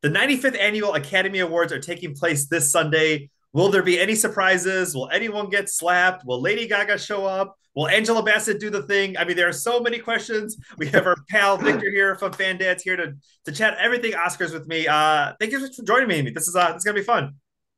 The 95th Annual Academy Awards are taking place this Sunday. Will there be any surprises? Will anyone get slapped? Will Lady Gaga show up? Will Angela Bassett do the thing? I mean, there are so many questions. We have our pal Victor here from Fan Dads here to chat everything Oscars with me. Thank you for joining me. This is gonna be fun.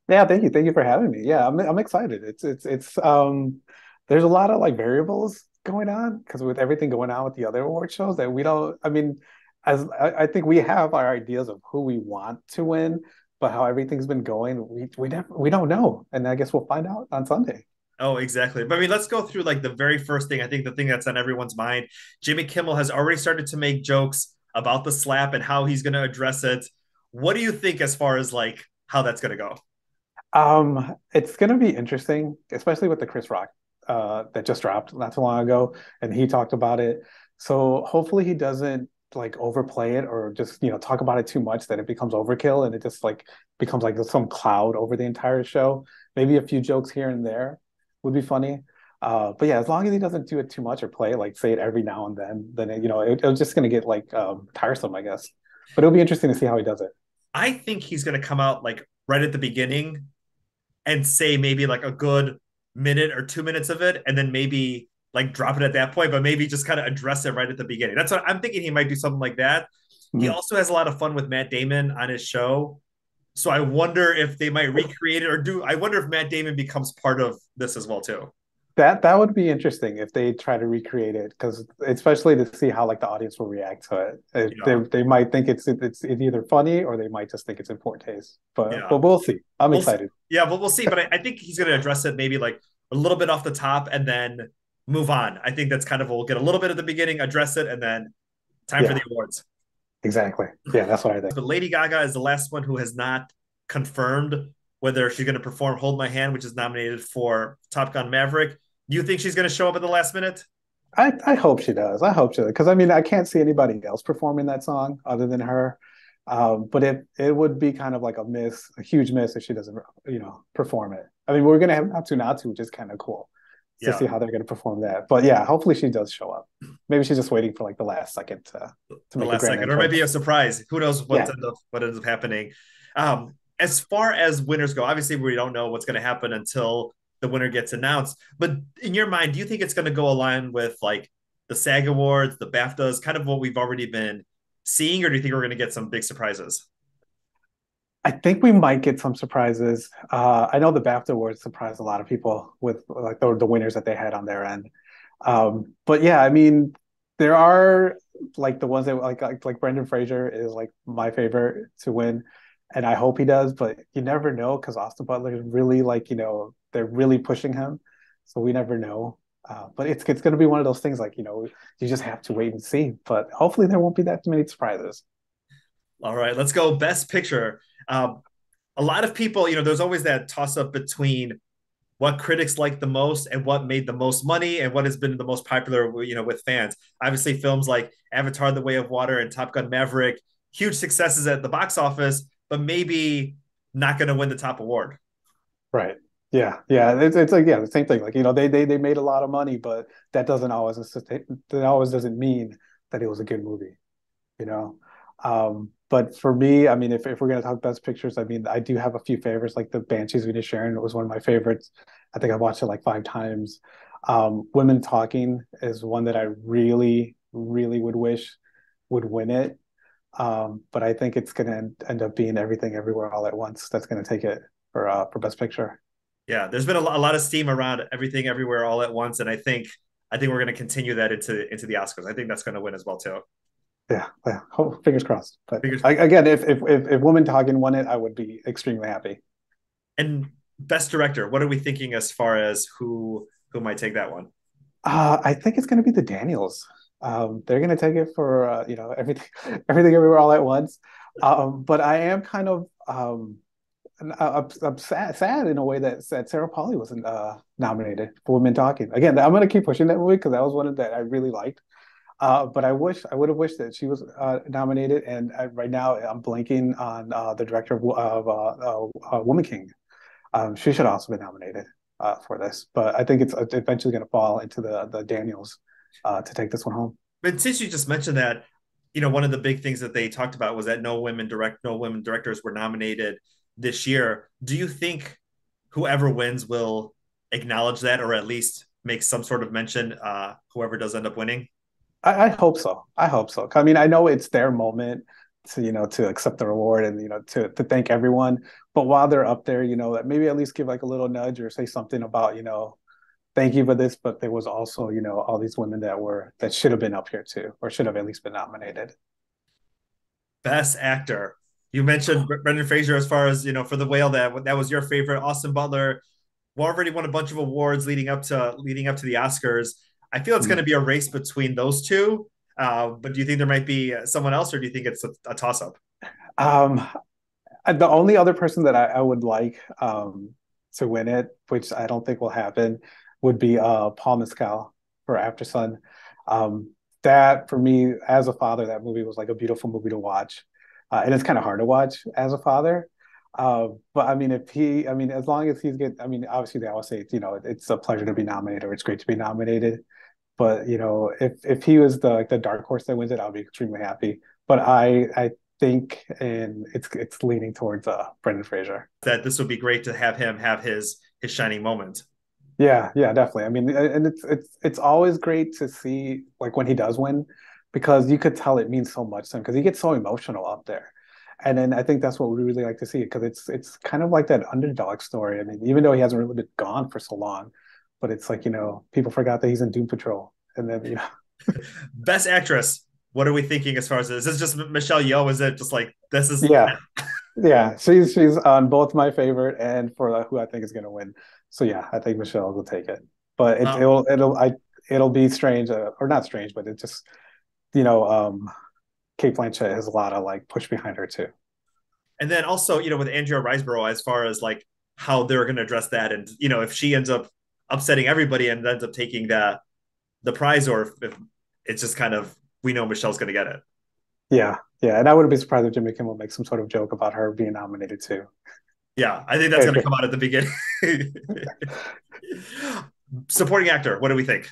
Yeah, thank you for having me. Yeah, I'm excited. It's there's a lot of like variables going on because with everything going on with the other award shows that we don't. I mean, as I think we have our ideas of who we want to win, but how everything's been going, we don't know, and I guess we'll find out on Sunday. Oh, exactly. But I mean, let's go through like the very first thing. I think the thing that's on everyone's mind. Jimmy Kimmel has already started to make jokes about the slap and how he's going to address it. What do you think as far as like how that's going to go? It's gonna be interesting, especially with the Chris Rock that just dropped not too long ago, and he talked about it. So hopefully he doesn't like overplay it or just talk about it too much that it becomes overkill and it just like becomes like some cloud over the entire show. Maybe a few jokes here and there would be funny. But yeah, as long as he doesn't do it too much or play like say it every now and then it's just gonna get like tiresome, I guess. But it'll be interesting to see how he does it. I think he's going to come out like right at the beginning and say maybe like a good minute or 2 minutes of it, and then maybe like drop it at that point, but maybe just kind of address it right at the beginning. That's what I'm thinking. He might do something like that. He Mhm. also has a lot of fun with Matt Damon on his show. So I wonder if they might recreate it or do. I wonder if Matt Damon becomes part of this as well too. That would be interesting if they try to recreate it, because especially to see how like the audience will react to it. Yeah, They might think it's either funny or they might just think it's in poor taste. But yeah. we'll see. I'm We'll see. excited. Yeah, but we'll see. But I think he's going to address it maybe like a little bit off the top and then move on. I think that's kind of we'll get a little bit at the beginning, address it, and then time for the Yeah, awards. exactly. Yeah, that's what I think. But Lady Gaga is the last one who has not confirmed whether she's going to perform "Hold My Hand," which is nominated for Top Gun Maverick. Do you think she's going to show up at the last minute? I hope she does. I hope she does, because I mean I can't see anybody else performing that song other than her. But it would be kind of like a huge miss if she doesn't perform it. I mean we're gonna have not to, which is kind of cool to Yeah, see how they're gonna perform that. But yeah, hopefully she does show up. Maybe she's just waiting for like the last second to the make a last grand second, or maybe entrance. a surprise. Who knows Yeah. what ends up happening? As far as winners go, obviously we don't know what's going to happen until the winner gets announced. But in your mind, do you think it's going to go align with like the SAG Awards, the BAFTAs, kind of what we've already been seeing, or do you think we're going to get some big surprises? I think we might get some surprises. I know the BAFTA Awards surprised a lot of people with like the winners that they had on their end. But yeah, I mean, there are like the ones that like Brendan Fraser is like my favorite to win, and I hope he does. But you never know because Austin Butler is really like they're really pushing him, so we never know. But it's going to be one of those things like you just have to wait and see. But hopefully there won't be that many surprises. All right, let's go. Best Picture. Um, a lot of people, there's always that toss up between what critics like the most and what made the most money and what has been the most popular, with fans. Obviously, films like Avatar: The Way of Water and Top Gun Maverick, huge successes at the box office, but maybe not going to win the top award. Right. Yeah. Yeah. It's like the same thing. Like they made a lot of money, but that always doesn't mean that it was a good movie. You know. But for me, I mean, if we're gonna talk best pictures, I mean, I do have a few favorites. Like the Banshees of Inisherin was one of my favorites. I think I watched it like 5 times. Women Talking is one that I really, really would wish would win it. But I think it's gonna end up being Everything Everywhere All at Once. That's gonna take it for best picture. Yeah, there's been a lot of steam around everything, everywhere, all at once, and I think we're going to continue that into the Oscars. I think that's going to win as well too. Yeah, yeah. Oh, fingers crossed. But Fingers. again, if Woman Talking won it, I would be extremely happy. And best director, what are we thinking as far as who might take that one? I think it's going to be the Daniels. They're going to take it for everything, everything, everywhere, all at once. But I am kind of I'm sad in a way that Sarah Polley wasn't nominated for Women Talking. Again, I'm going to keep pushing that movie because that was one that I really liked. But I would have wished that she was nominated. And right now, I'm blanking on the director of Woman King. She should also be nominated for this. But I think it's eventually going to fall into the Daniels to take this one home. But since you just mentioned that, one of the big things that they talked about was that no women directors were nominated this year. Do you think whoever wins will acknowledge that, or at least make some sort of mention? Whoever does end up winning. I hope so. I hope so. I mean, I know it's their moment to, to accept the reward and, to thank everyone. But while they're up there, maybe at least give like a little nudge or say something about, thank you for this. But there was also, all these women that should have been up here too, or should have at least been nominated. Best actor. You mentioned Brendan Fraser as far as for the whale, that was your favorite. Austin Butler already won a bunch of awards leading up to the Oscars. I feel it's going to be a race between those two. But do you think there might be someone else, or do you think it's a toss up? Um, the only other person that I would like to win it, which I don't think will happen, would be Paul Mescal for After Sun. That for me, as a father, that movie was like a beautiful movie to watch, and it's kind of hard to watch as a father. But I mean, as long as he's I mean, obviously they always say, it's a pleasure to be nominated or it's great to be nominated. But if he was the dark horse that wins it, I'll be extremely happy. But I think, and it's leaning towards Brendan Fraser. That this would be great to have him have his shining moment. Yeah, yeah, definitely. I mean, and it's always great to see like when he does win, because you could tell it means so much to him because he gets so emotional up there. And then I think that's what we really like to see, because it's kind of like that underdog story. I mean, even though he hasn't really been gone for so long, but it's like, people forgot that he's in Doom Patrol. And then, Best actress. What are we thinking as far as this? Is this just Michelle Yeoh? Is it just like this is? yeah, yeah, she's on both my favorite and for who I think is going to win. So yeah, I think Michelle will take it. But Um, it'll be strange, or not strange, but it just you know Kate Blanchett has a lot of like push behind her too. and then also, with Andrea Riseborough, as far as like how they're going to address that, and if she ends up upsetting everybody and ends up taking the prize, or if it's just kind of we know Michelle's going to get it. Yeah, yeah, and I wouldn't be surprised if Jimmy Kimmel makes some sort of joke about her being nominated too. Yeah, I think that's going to come out at the beginning. Supporting actor. What do we think?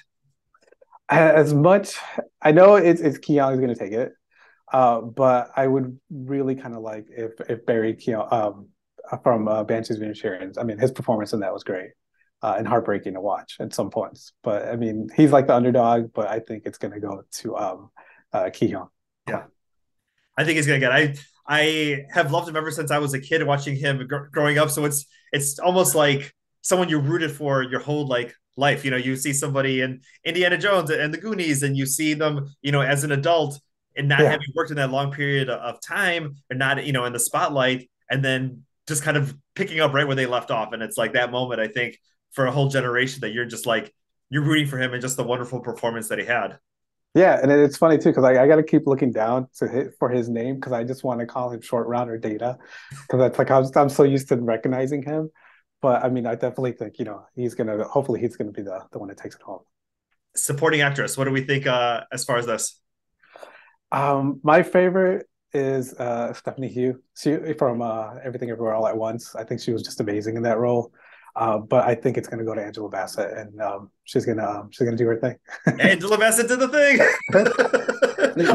As much I know it's Keanu who's going to take it, but I would really kind of like if Barry Keoghan from Banshees of Inisherin. I mean, his performance in that was great and heartbreaking to watch at some points. But I mean, he's like the underdog, but I think it's going to go to Keoghan. Yeah, I think he's going to get. I have loved him ever since I was a kid watching him growing up. So it's almost like someone you rooted for your whole like life. You see somebody in Indiana Jones and the Goonies, and you see them, as an adult and not Yeah, having worked in that long period of time, or not, in the spotlight, and then just kind of picking up right where they left off. And it's like that moment, I think, for a whole generation that you're just like you're rooting for him and just the wonderful performance that he had. yeah, and it's funny too because I got to keep looking down to hit for his name because I just want to call him Short Round or Data because that's like I'm so used to recognizing him. But I mean, I definitely think he's gonna hopefully he's gonna be the one that takes it home. Supporting actress. What do we think as far as this? My favorite is Stephanie Hugh. She from Everything Everywhere All at Once. I think she was just amazing in that role. But I think it's going to go to Angela Bassett, and she's gonna do her thing. Angela Bassett did the thing.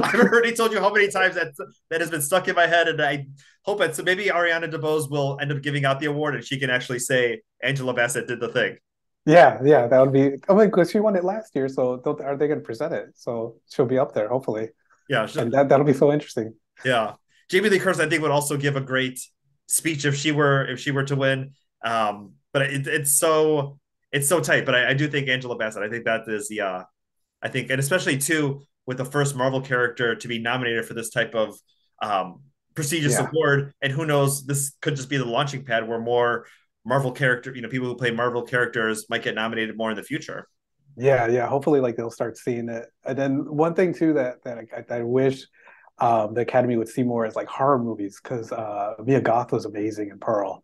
I've already told you how many times that has been stuck in my head, and I hope it's maybe Ariana DeBose will end up giving out the award, and she can actually say Angela Bassett did the thing. Yeah, yeah, that would be. I mean, because she won it last year, so are they going to present it? So she'll be up there, hopefully, Yeah, and that'll be so interesting. yeah. Jamie Lee Curtis, I think, would also give a great speech if she were to win. But it's so tight. But I do think Angela Bassett. I think that is the I think, and especially too with the first Marvel character to be nominated for this type of um, prestigious Yeah, award, and who knows, this could just be the launching pad where more Marvel character, people who play Marvel characters might get nominated more in the future. yeah, yeah. Hopefully, like they'll start seeing it. And then one thing too that I wish the Academy would see more is like horror movies because Mia Goth was amazing in Pearl,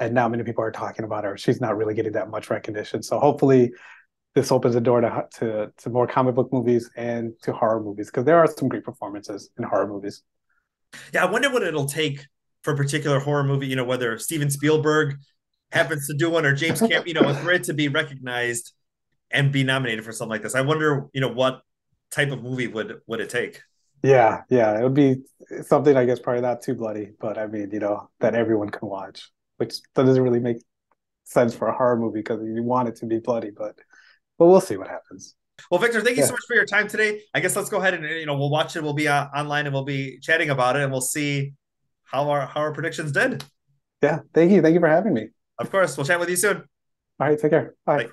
and now many people are talking about her. She's not really getting that much recognition. So hopefully, this opens the door to more comic book movies and to horror movies because there are some great performances in horror movies. Yeah, I wonder what it'll take for a particular horror movie. Whether Steven Spielberg happens to do one or James Cameron. For it to be recognized and be nominated for something like this. I wonder, what type of movie would it take? Yeah, yeah, it would be something I guess probably not too bloody, but I mean, that everyone can watch, which doesn't really make sense for a horror movie because you want it to be bloody, but we'll see what happens. Well, Victor, thank you so Yeah, much for your time today. I guess let's go ahead and we'll watch it. We'll be online and we'll be chatting about it, and we'll see how our predictions did. yeah. Thank you for having me. Of course, we'll chat with you soon. All right, take care. Bye. Bye.